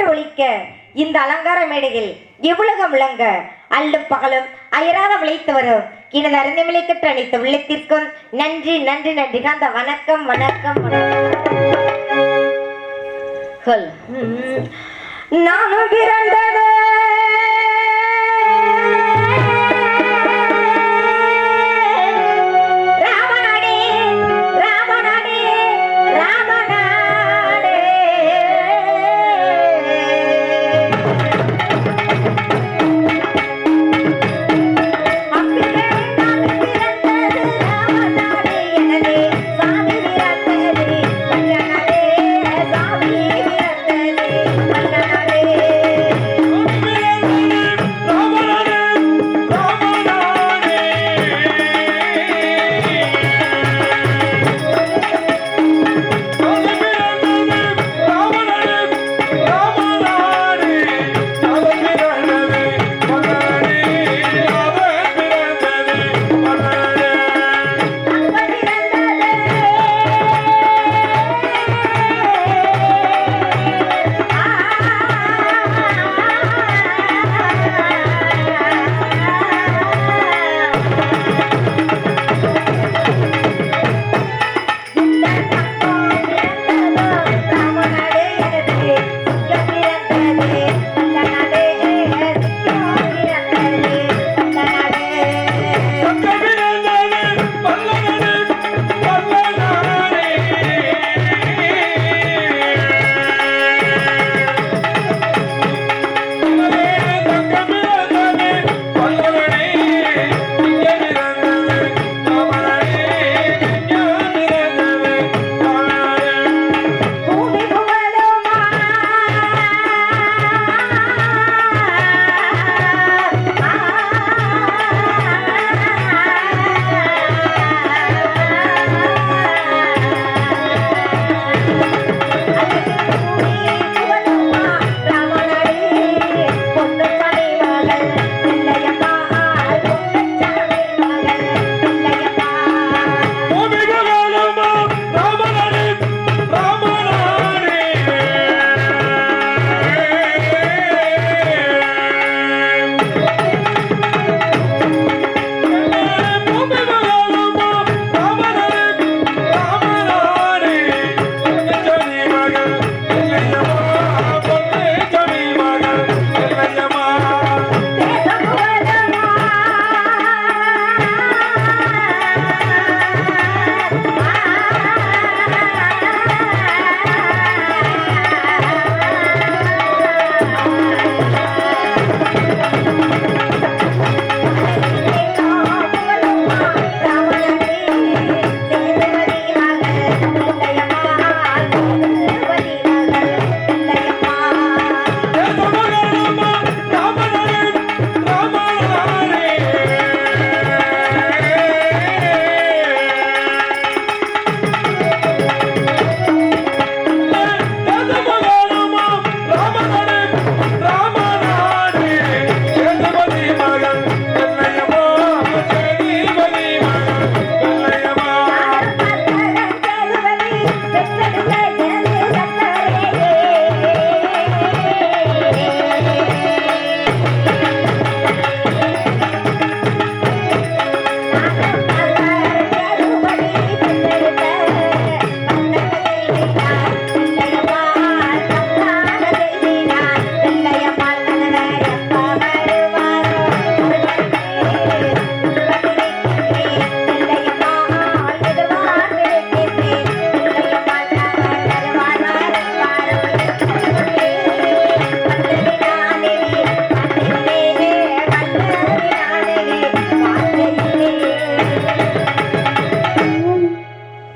ஒலிக்க இந்த அலங்கார மேடையில் இவ்வுலகம் விளங்க அல்லும் பகலும் அயராத விளைத்து வரும் எனது அறிந்தமிழைக்கற்ற அனைத்து உள்ளத்திற்கும் நன்றி நன்றி நன்றி. அந்த வணக்கம் வணக்கம் நானும் பிறந்தது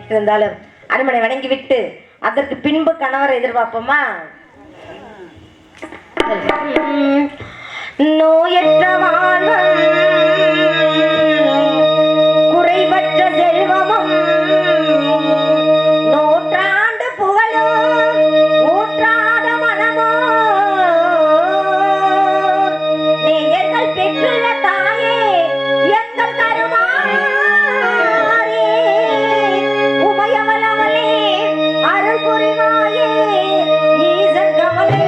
இருந்தாலும் அரண்மனை வணங்கிவிட்டு அதற்கு பின்பு கணவரை எதிர்பார்ப்போமா? நோயற்ற வாழ்வும் குறைவற்ற செல்வமும் நூற்றாண்டு புகழும் ஊற்றாத மனமோ நேயர்கள் பெற்றுள்ள தாயே எங்கள் கருமாறே உமையவளவளே அருள் புரிவாயே ஈசன் கமலே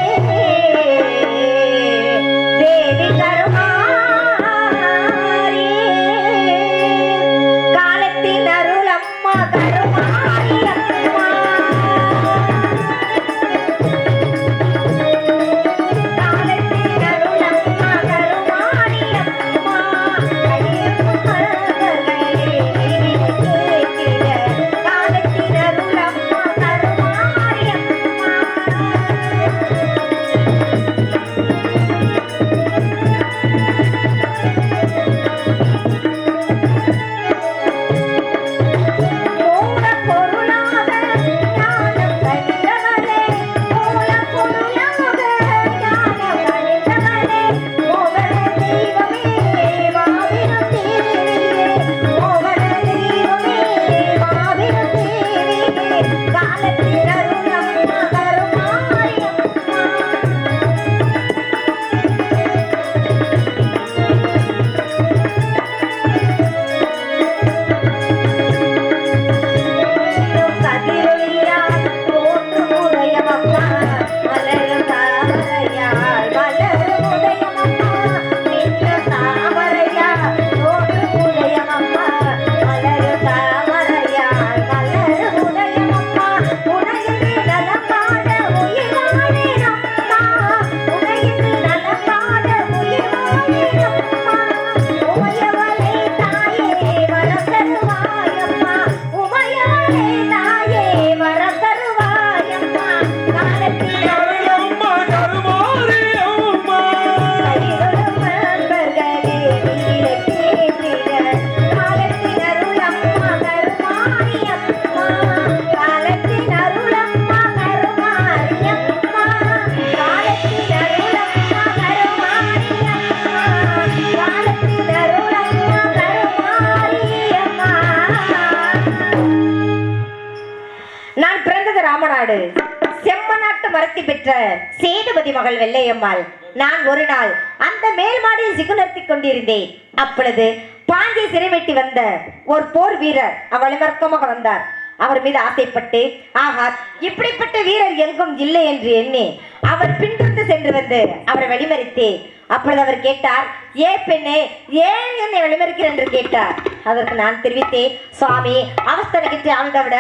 நாடு செம்மநாட்டு மரத்தி பெற்ற சேதுபதி மகள் வெள்ளையம்மாள். நான் ஒரு நாள் அந்த மேல் மாடியில் சிகுநர்த்திக் கொண்டிருந்தேன். அப்பொழுது பாஞ்சி சிறைவெட்டி வந்த ஒரு போர் வீரர் வழிமர்க்கமாக வந்தார். அவர் மீது ஆசைப்பட்டு, ஆஹா, இப்படிப்பட்ட வீரர் எங்கும் இல்லை என்று எண்ணி அவர் பின்தொடர்ந்து சென்று வந்து அவரை வழிமறித்தேன். அப்பொழுது அவர் கேட்டார், ஏ பெண்ணே, ஏன் என்னை வழிமறிக்கிறேன் என்று கேட்டார். அதற்கு நான் தெரிவித்தேன், சுவாமி, அவஸ்தனைக்கு ஆழ்ந்தவிட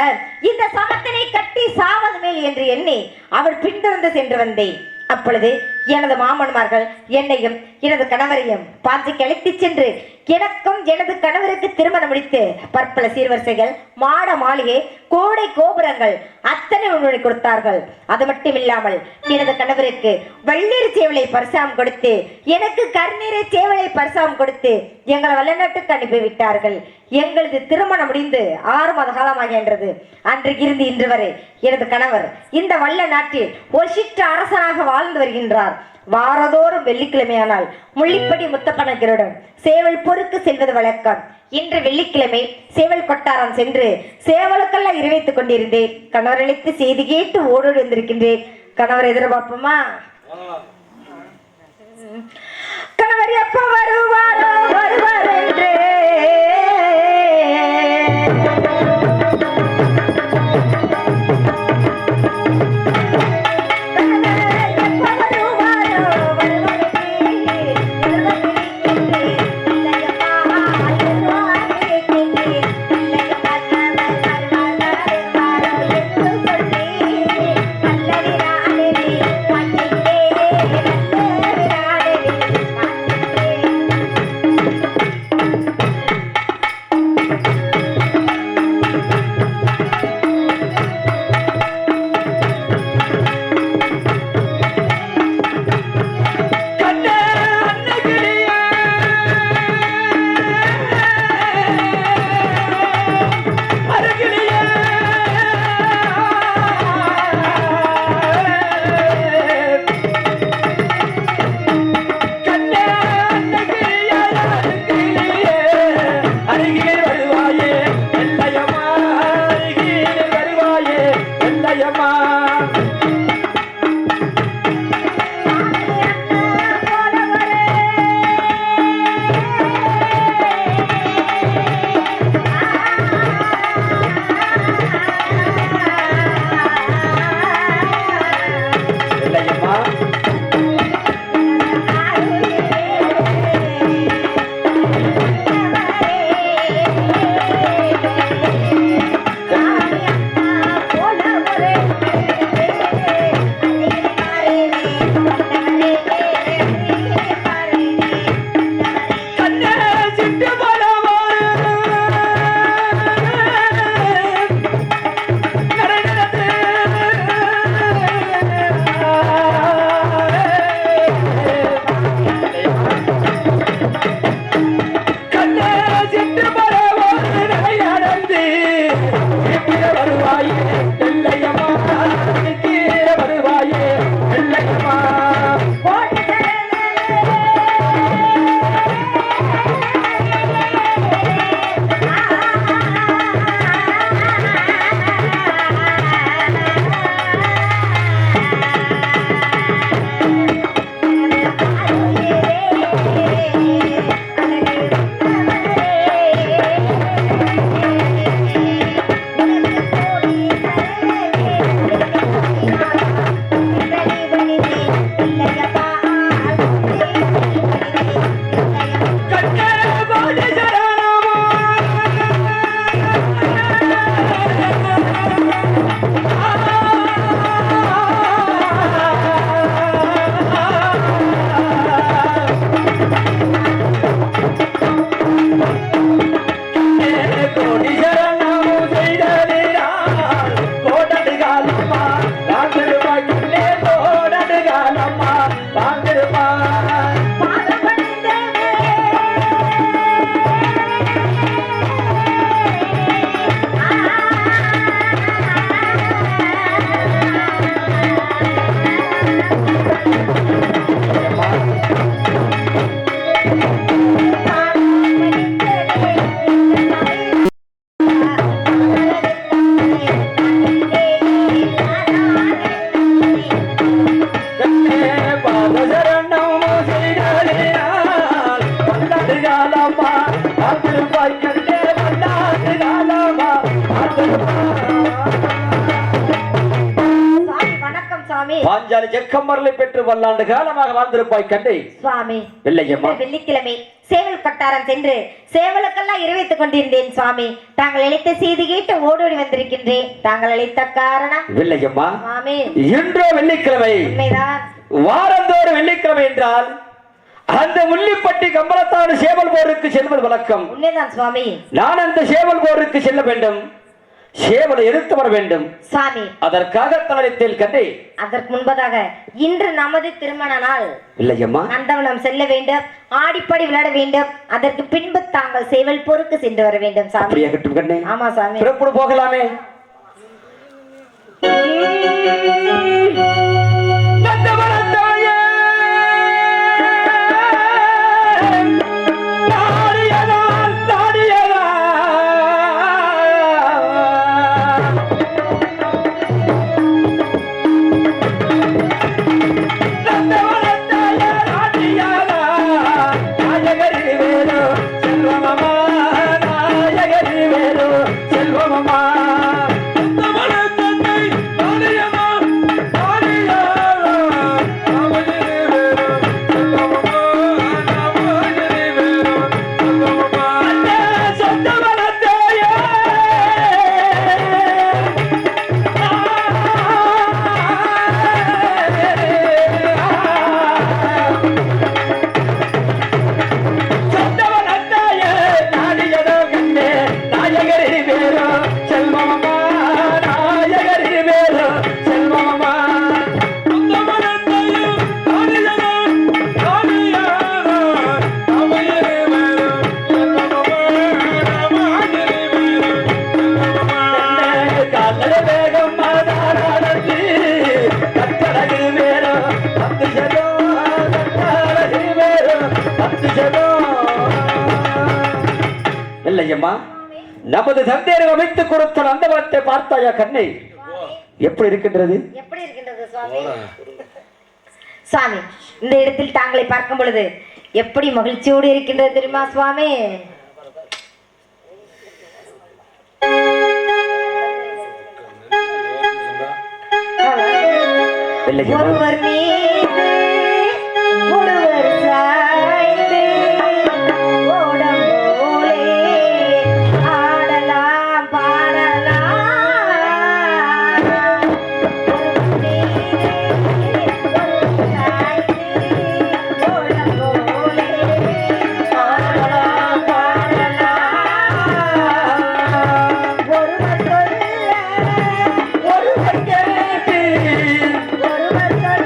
இந்த சமத்தினை கட்டி சாவது மேல் என்று எண்ணி அவர் பின்தொடர்ந்து சென்று வந்தேன். அப்பொழுது எனது மாமன்மார்கள் என்னையும் எனது கணவரையும் பாஞ்சிக்கு அழைத்துச் சென்று எனக்கும் எனது கணவருக்கு திருமணம் முடித்து பற்பல சீர்வரிசைகள், மாட மாளிகை, கோடை கோபுரங்கள் அத்தனை உணவு கொடுத்தார்கள். அது மட்டும் இல்லாமல் எனது கணவருக்கு வள்ளீர் சேவலை பரிசாம் கொடுத்து எனக்கு கர்நீரை சேவலை பரிசாம் கொடுத்து எங்களை வல்லநாட்டுக்கு அனுப்பிவிட்டார்கள். எங்களது திருமணம் முடிந்து 6 மாத காலமாகின்றது. அன்றைக்கிருந்து இன்று வரை எனது கணவர் இந்த வல்ல நாட்டில் ஒரு சிற்ற அரசனாக வாழ்ந்து வருகின்றார். வாரதோறும் வெள்ளிக்கிழமையானால் முள்ளிப்படி முத்தப்பனகருடன் சேவல் பொறுக்கு செல்வது வழக்கம். இன்று வெள்ளிக்கிழமை சேவல் கொட்டாரம் சென்று சேவலுக்கெல்லாம் இரவைத்துக் கொண்டிருந்தேன். கணவர் அழைத்து செய்தி கேட்டு ஓடோடி வந்திருக்கின்றேன். கணவர் எதிர்பார்ப்போமா? கணவர் எப்ப வருவாரோ வருவார் என்று பாஞ்சாலி ஜெக்கமரலை பெற்று வல்லாண்டு காலமாக வாழ்ந்திருப்பாய் கண்டே சுவாமி. வெள்ளையம்மா, வெள்ளிக்கிழமை சேவல் கொட்டாரம் சென்று சேவலுக்கெல்லாம் இரவித்துக் கொண்டிருந்தேன் சுவாமி. தாங்கள் அழைத்த செய்தி கேட்டு ஓடோடி வந்திருக்கின்றேன். தாங்கள் அழைத்த காரணம்? வெள்ளையம்மா, சுவாமி, இன்றோ வெள்ளிக்கிழமை. உண்மைதான். வாரந்தோறும் வெள்ளிக்கிழமை என்றால் அந்த முள்ளிப்பட்டி கம்பளத்தாடு சேவல் போருக்கு செல்வது வழக்கம். உண்மைதான் சுவாமி. நான் அந்த சேவல் போருக்கு செல்ல வேண்டும், சேவலை எடுத்து வர வேண்டும் சுவாமி. அதற்காக தளத்தில் கண்டே. அதற்கு முன்பதாக இன்று நமது திருமண நாள். இல்லையம்மா, நந்தவனம் செல்ல வேண்டும், ஆடிப்பாடி விளையாட வேண்டும். அதற்கு பின்பு தாங்கள் சேவல் போருக்கு சென்று வர வேண்டும் சாமி. அப்படியே கட்டும் கண்ணே. ஆமா சாமி. புறப்படு போகலாமே. நமது தந்தையர் அமைத்து கொடுத்த நந்தவனத்தை பார்த்தாயா கண்ணை? எப்படி இருக்கின்றது? எப்படி இருக்கின்றது சுவாமி? சுவாமி, இந்த இடத்தில் தாங்களை பார்க்கும் பொழுது எப்படி மகிழ்ச்சியோடு இருக்கின்றது தெரியுமா சுவாமி? ஒருவர் மீது ஒருவர் சாய்ந்து ஓடம் போலே ஆடலாம் பாடலாம். ஒருவர் மீது ஒருவர் சாய்ந்து ஓடம் போலே ஆடலாம் பாடலாம். ஒருவர் சொல்ல ஒருவர் கேட்டு ஒருவர் சொல்ல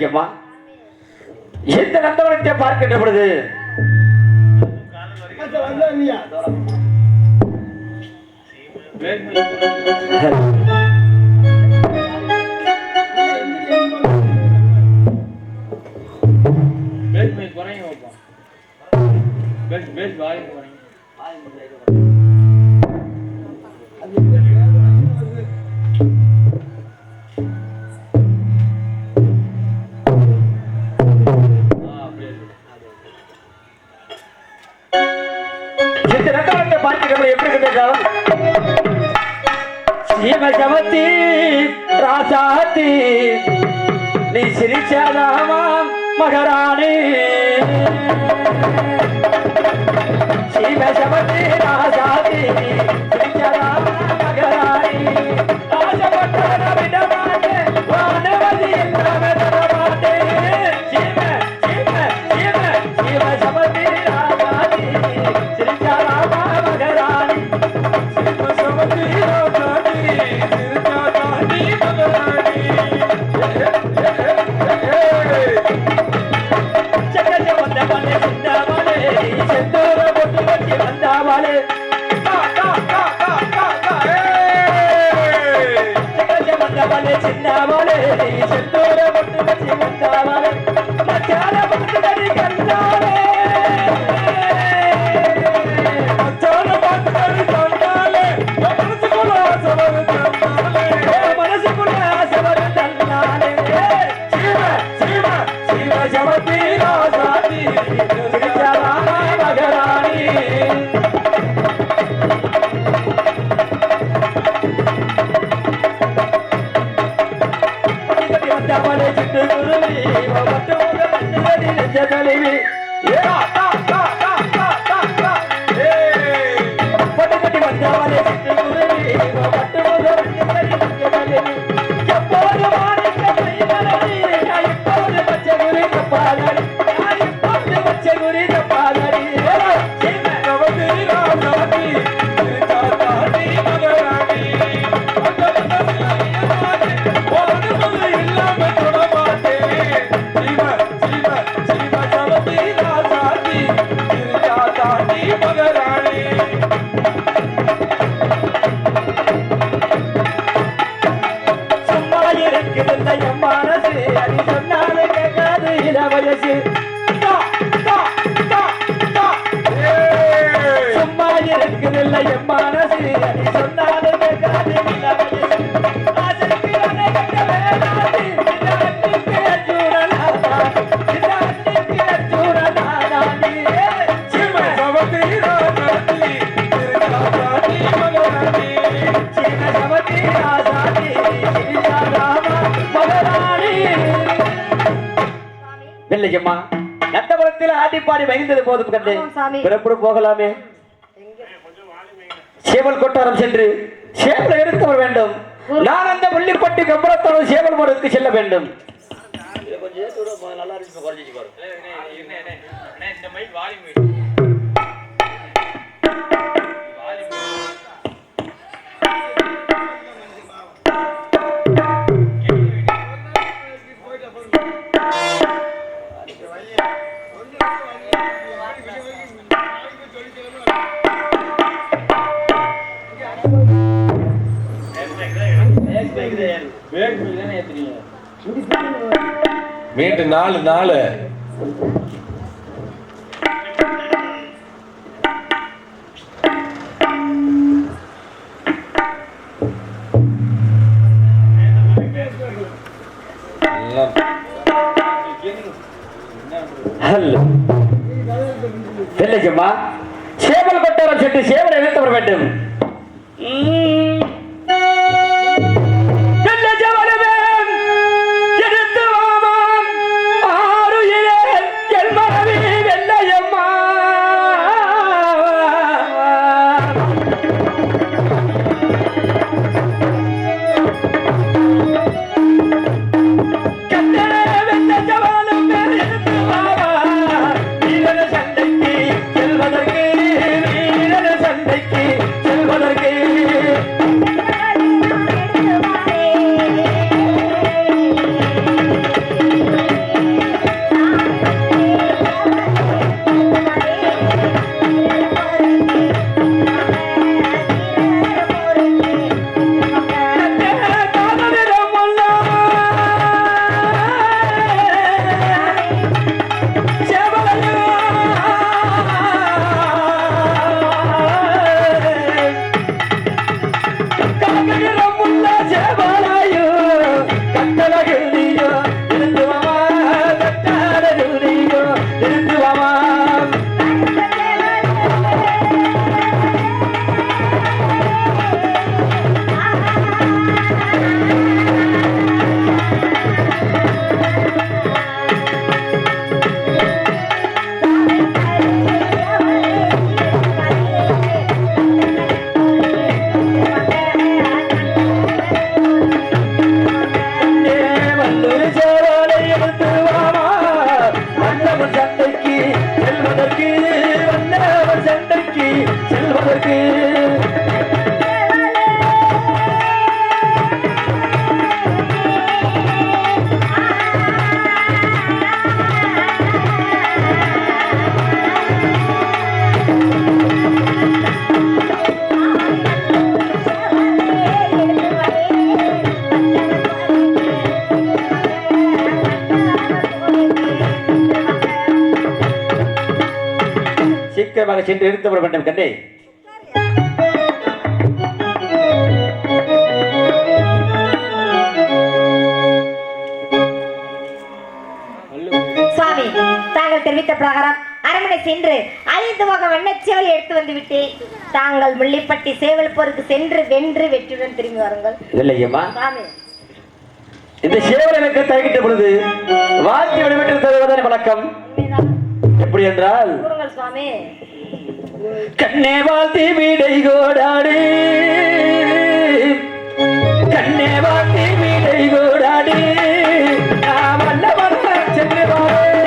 வெள்ளைக்கம்மா இந்த நந்தவனத்தை பார்க்கின்ற பொழுது இந்த நந்தவனத்தை பார்க்கின்ற பொழுது எப்படி இருக்கின்றால் சீமசமத்தி ராசாத்தி நீ சிரிச்சாதாமாம் மகராணி சீமசமத்தி ராசாத்தி சிரிச்சாதாமாம் மகராணி ஆசைப்பட்டவன விடமாட்டே வானவதி என்றவ தரமாட்டே சீமசமத்தி ராசாத்தி சிரிச்சாதாமாம் மகராணி சீமசமத்தி வெள்ளையம்மா நந்தபுரத்தில் ஆடிப்பாடி மகிழ்ந்தது போதும் கண்டே பிறப்புடு போகலாமே சேவல் கொட்டாரம் சென்று சேவலை எடுத்து வர வேண்டும் நான் அந்த முள்ளிப்பட்டி கம்பளத்தோடு சேவல் போறதுக்கு செல்ல வேண்டும் மீண்டும் 4 நாள் வெள்ளையம்மா சேவல் கொட்டாரம் சென்று சேவலை எடுத்து வர வேண்டும் சீக்கிரமாக சென்று எடுத்து வர வேண்டும் கண்ணே. சுவாமி, தாங்கள் தெரிவித்த பிரகாரம் அரண்மனை சென்று 5 வகை வண்ணச்சேவல் எடுத்து வந்து விட்டேன். தாங்கள் முள்ளிப்பட்டி சேவல் போருக்கு சென்று வென்று வெற்றியுடன் திரும்பி வாருங்கள். இல்லையம்மா, சுவாமி, இந்த சேவல் எனக்கு தயக்கிட்ட பொழுது வாழ்க்கை விடுவிட்டு தருவதன் வழக்கம். உண்மைதான். எப்படி என்றால், கூறுங்கள் சுவாமி. கண்ணே வாழ்த்தி வீடை கோடாடு, கண்ணே வாழ்த்தி வீடை கோடாடு, நாம் வல்லவன் சென்று வாரு,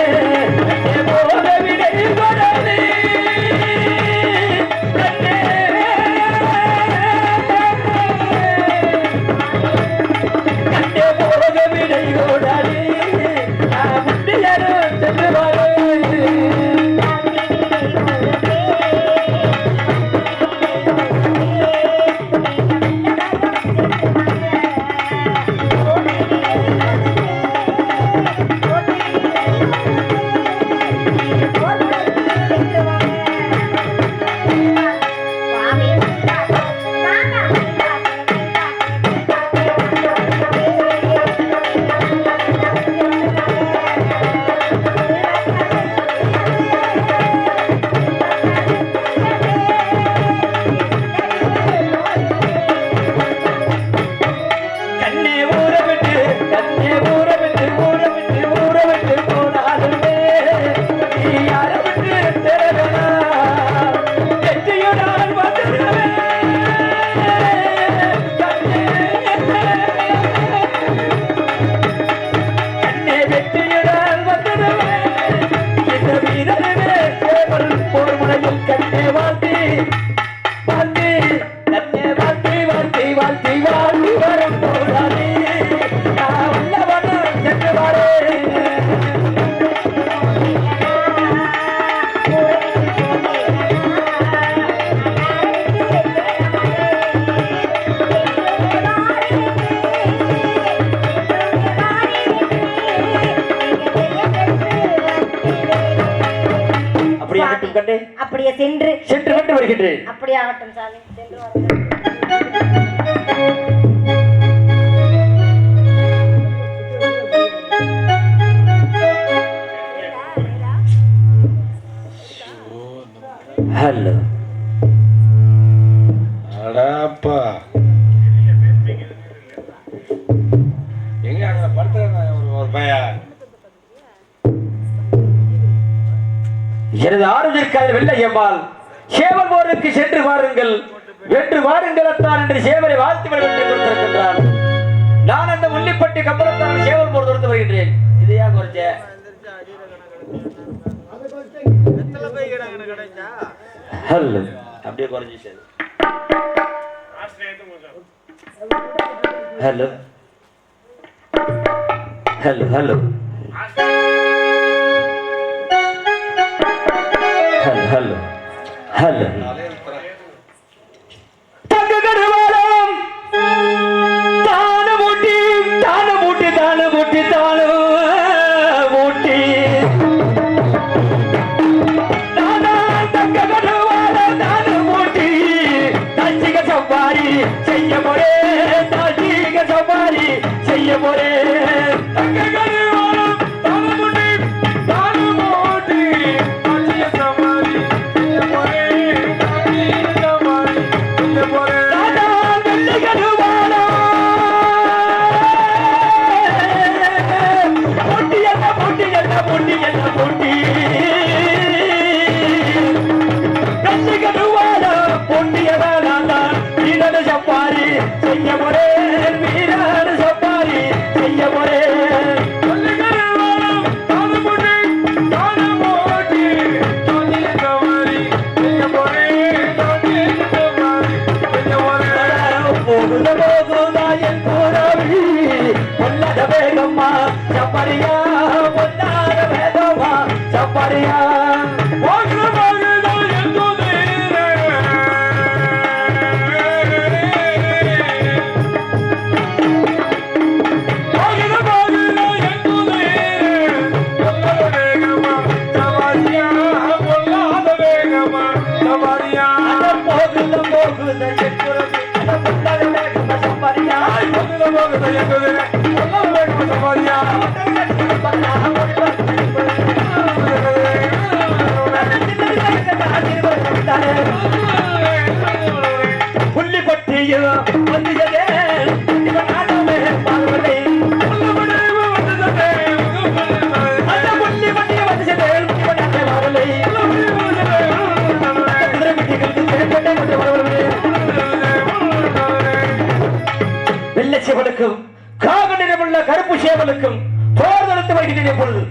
கண்ணே போக வீடை கோடாடு, கண்ணே கண்ணே போக வீடை கோடாடு, நாம் முட்டியரும் சென்று வாரு. அப்படியே சென்று விட்டு வருகின்றேன். அப்படியே ஆகட்டும் சாமி, சென்று வாருங்கள். ஹலோ, அடாப்பா எங்க அங்க படுத்துறாங்க ஒரு பையன். எனது ஆறுதற்காக வெள்ளையம்மாள் சேவல் போருக்கு சென்று வாருங்கள், வென்று வாருங்கள் அத்தான் என்று சேவலை வாழ்த்து கொடுத்திருக்கின்றார். நான் அந்த முள்ளிப்பட்டி கம்பளத்தான் சேவல் போர் தொடுத்து வருகின்றேன். இதையா குறைச்ச? ஹலோ, அப்படியே குறைஞ்சி. Hello hello hello hello hello தங்க கருவாலம் தான மூட்டி தான மூட்டி தான மூட்டி தான மூட்டி தங்க கருவாலம் தான மூட்டி தச்சிக சவாரி செய்ய போரே, தச்சிக சவாரி செய்ய போரே. தங்க கருவாலம் தான மூட்டி தான மூட்டி தச்சிக சவாரி செய்ய போரே, தச்சிக சவாரி செய்ய போரே. வெள்ளை கருவாலம் மூட்டி என்ன மூட்டி என்ன மூட்டி என்ன மூட்டி சப்பாரி செய்ய போரே, வீரர் சப்பாரி செய்ய போரே. போகுத போகுதாயன் போராவி பொல்லாத வேகம்மா சப்பரியா, பொல்லாத வேகம்மா சப்பரியா. வேகமா புள்ளிப்பட்டியில் வந்ததே இவன் நானுமே பார்வதை அந்த புள்ளிப்பட்டியில் வந்ததே இவன் நானே பார்வதை வெள்ளை சேவலுக்கும் காக நிறமுள்ள கருப்பு சேவலுக்கும் போர் நடத்த வருகிறேன். பொழுது